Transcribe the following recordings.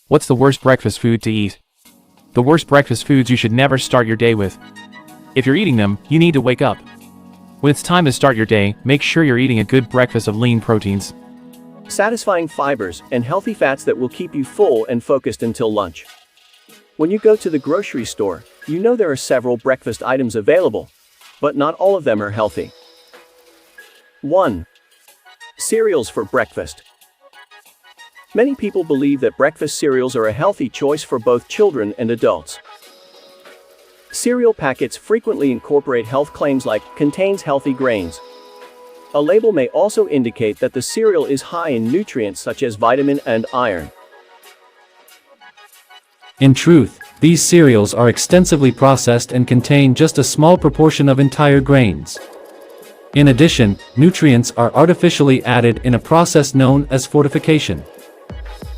What's the worst breakfast food to eat? The worst breakfast foods you should never start your day with. If you're eating them, you need to wake up. When it's time to start your day, make sure you're eating a good breakfast of lean proteins, satisfying fibers, and healthy fats that will keep you full and focused until lunch. When you go to the grocery store, you know there are several breakfast items available, but not all of them are healthy. 1. Cereals for breakfast. Many people believe that breakfast cereals are a healthy choice for both children and adults. Cereal packets frequently incorporate health claims like contains healthy grains. A label may also indicate that the cereal is high in nutrients such as vitamin and iron. In truth, these cereals are extensively processed and contain just a small proportion of entire grains. In addition, nutrients are artificially added in a process known as fortification.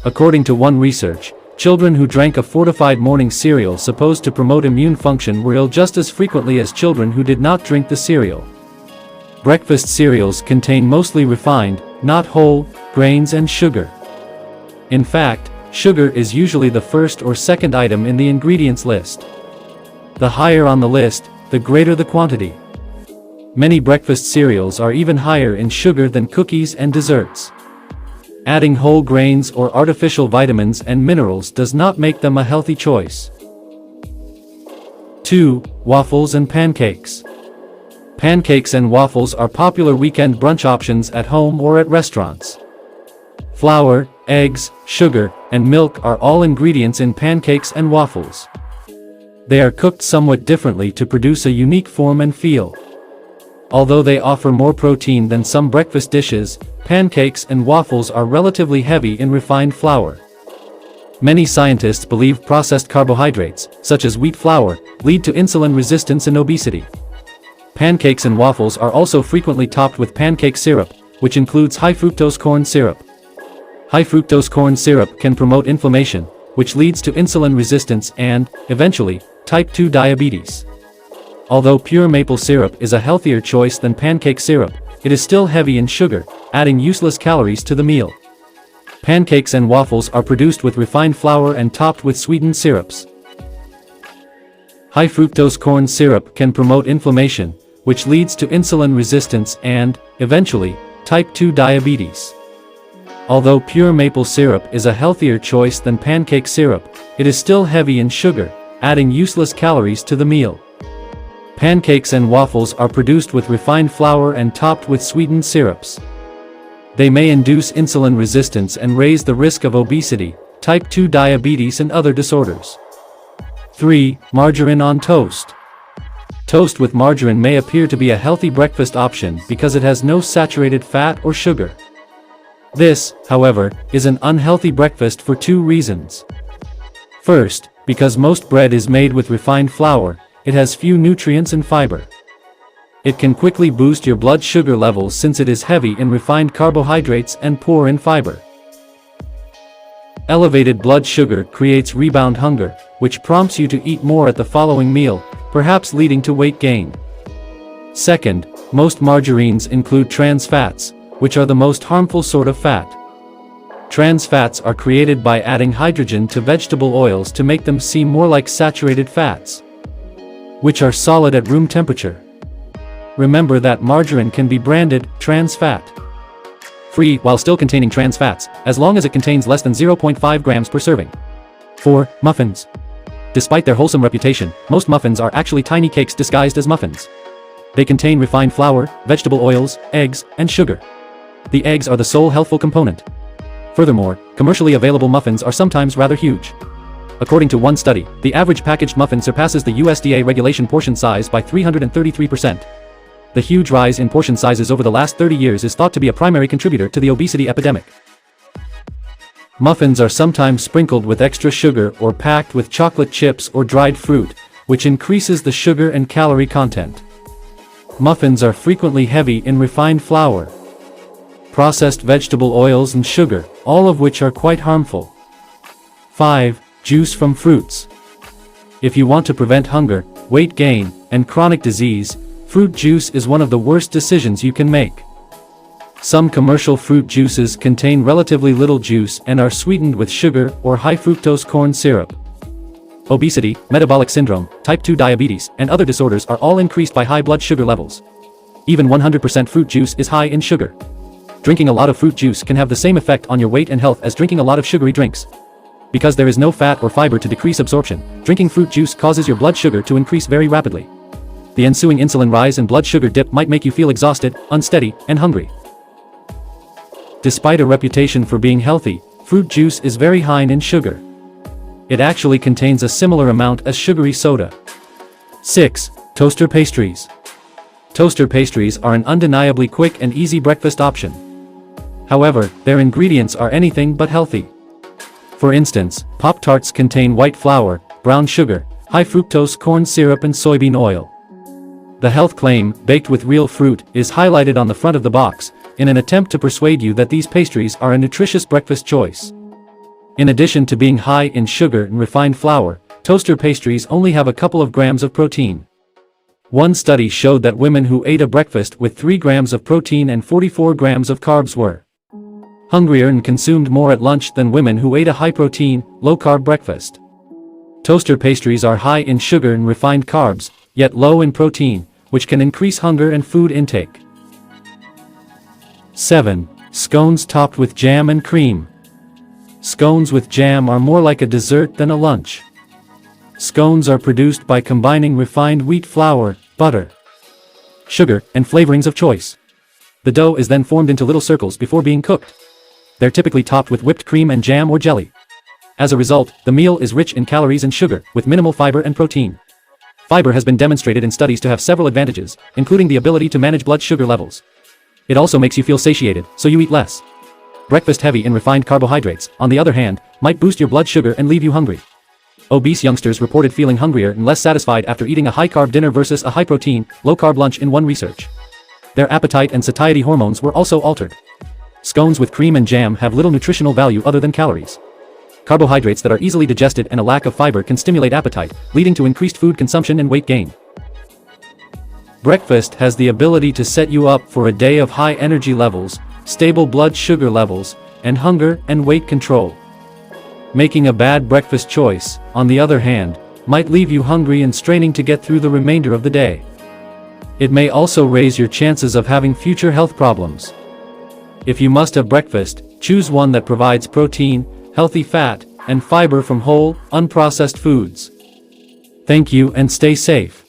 According to one research, children who drank a fortified morning cereal supposed to promote immune function were ill just as frequently as children who did not drink the cereal. Breakfast cereals contain mostly refined, not whole, grains and sugar. In fact, sugar is usually the first or second item in the ingredients list. The higher on the list, the greater the quantity. Many breakfast cereals are even higher in sugar than cookies and desserts. Adding whole grains or artificial vitamins and minerals does not make them a healthy choice. 2. Waffles and pancakes. Pancakes and waffles are popular weekend brunch options at home or at restaurants. Flour, eggs, sugar, and milk are all ingredients in pancakes and waffles. They are cooked somewhat differently to produce a unique form and feel. Although they offer more protein than some breakfast dishes, pancakes and waffles are relatively heavy in refined flour. Many scientists believe processed carbohydrates, such as wheat flour, lead to insulin resistance and obesity. Pancakes and waffles are also frequently topped with pancake syrup, which includes high-fructose corn syrup. High-fructose corn syrup can promote inflammation, which leads to insulin resistance and, eventually, type 2 diabetes. Although pure maple syrup is a healthier choice than pancake syrup, it is still heavy in sugar, adding useless calories to the meal. Pancakes and waffles are produced with refined flour and topped with sweetened syrups. High fructose corn syrup can promote inflammation, which leads to insulin resistance and, eventually, type 2 diabetes. Although pure maple syrup is a healthier choice than pancake syrup, it is still heavy in sugar, adding useless calories to the meal. Pancakes and waffles are produced with refined flour and topped with sweetened syrups. They may induce insulin resistance and raise the risk of obesity, type 2 diabetes and other disorders. 3. Margarine on toast. Toast with margarine may appear to be a healthy breakfast option because it has no saturated fat or sugar. This, however, is an unhealthy breakfast for two reasons. First, because most bread is made with refined flour, it has few nutrients and fiber. It can quickly boost your blood sugar levels since it is heavy in refined carbohydrates and poor in fiber. Elevated blood sugar creates rebound hunger, which prompts you to eat more at the following meal, perhaps leading to weight gain. Second, most margarines include trans fats, which are the most harmful sort of fat. Trans fats are created by adding hydrogen to vegetable oils to make them seem more like saturated fats, which are solid at room temperature. Remember that margarine can be branded trans fat free while still containing trans fats, as long as it contains less than 0.5 grams per serving. 4. Muffins. Despite their wholesome reputation, most muffins are actually tiny cakes disguised as muffins. They contain refined flour, vegetable oils, eggs, and sugar. The eggs are the sole healthful component. Furthermore, commercially available muffins are sometimes rather huge. According to one study, the average packaged muffin surpasses the USDA regulation portion size by 333%. The huge rise in portion sizes over the last 30 years is thought to be a primary contributor to the obesity epidemic. Muffins are sometimes sprinkled with extra sugar or packed with chocolate chips or dried fruit, which increases the sugar and calorie content. Muffins are frequently heavy in refined flour, processed vegetable oils and sugar, all of which are quite harmful. 5. Juice from fruits. If you want to prevent hunger, weight gain, and chronic disease, fruit juice is one of the worst decisions you can make. Some commercial fruit juices contain relatively little juice and are sweetened with sugar or high fructose corn syrup. Obesity, metabolic syndrome, type 2 diabetes, and other disorders are all increased by high blood sugar levels. Even 100% fruit juice is high in sugar. Drinking a lot of fruit juice can have the same effect on your weight and health as drinking a lot of sugary drinks. Because there is no fat or fiber to decrease absorption, drinking fruit juice causes your blood sugar to increase very rapidly. The ensuing insulin rise and blood sugar dip might make you feel exhausted, unsteady, and hungry. Despite a reputation for being healthy, fruit juice is very high in sugar. It actually contains a similar amount as sugary soda. 6. Toaster pastries. Toaster pastries are an undeniably quick and easy breakfast option. However, their ingredients are anything but healthy. For instance, Pop-Tarts contain white flour, brown sugar, high fructose corn syrup and soybean oil. The health claim, baked with real fruit, is highlighted on the front of the box, in an attempt to persuade you that these pastries are a nutritious breakfast choice. In addition to being high in sugar and refined flour, toaster pastries only have a couple of grams of protein. One study showed that women who ate a breakfast with 3 grams of protein and 44 grams of carbs were hungrier and consumed more at lunch than women who ate a high-protein, low-carb breakfast. Toaster pastries are high in sugar and refined carbs, yet low in protein, which can increase hunger and food intake. 7. Scones topped with jam and cream. Scones with jam are more like a dessert than a lunch. Scones are produced by combining refined wheat flour, butter, sugar, and flavorings of choice. The dough is then formed into little circles before being cooked. They're typically topped with whipped cream and jam or jelly. As a result, the meal is rich in calories and sugar, with minimal fiber and protein. Fiber has been demonstrated in studies to have several advantages, including the ability to manage blood sugar levels. It also makes you feel satiated, so you eat less. Breakfast heavy in refined carbohydrates, on the other hand, might boost your blood sugar and leave you hungry. Obese youngsters reported feeling hungrier and less satisfied after eating a high-carb dinner versus a high-protein, low-carb lunch in one research. Their appetite and satiety hormones were also altered. Scones with cream and jam have little nutritional value other than calories. Carbohydrates that are easily digested and a lack of fiber can stimulate appetite, leading to increased food consumption and weight gain. Breakfast has the ability to set you up for a day of high energy levels, stable blood sugar levels, and hunger and weight control. Making a bad breakfast choice, on the other hand, might leave you hungry and straining to get through the remainder of the day. It may also raise your chances of having future health problems. If you must have breakfast, choose one that provides protein, healthy fat, and fiber from whole, unprocessed foods. Thank you and stay safe.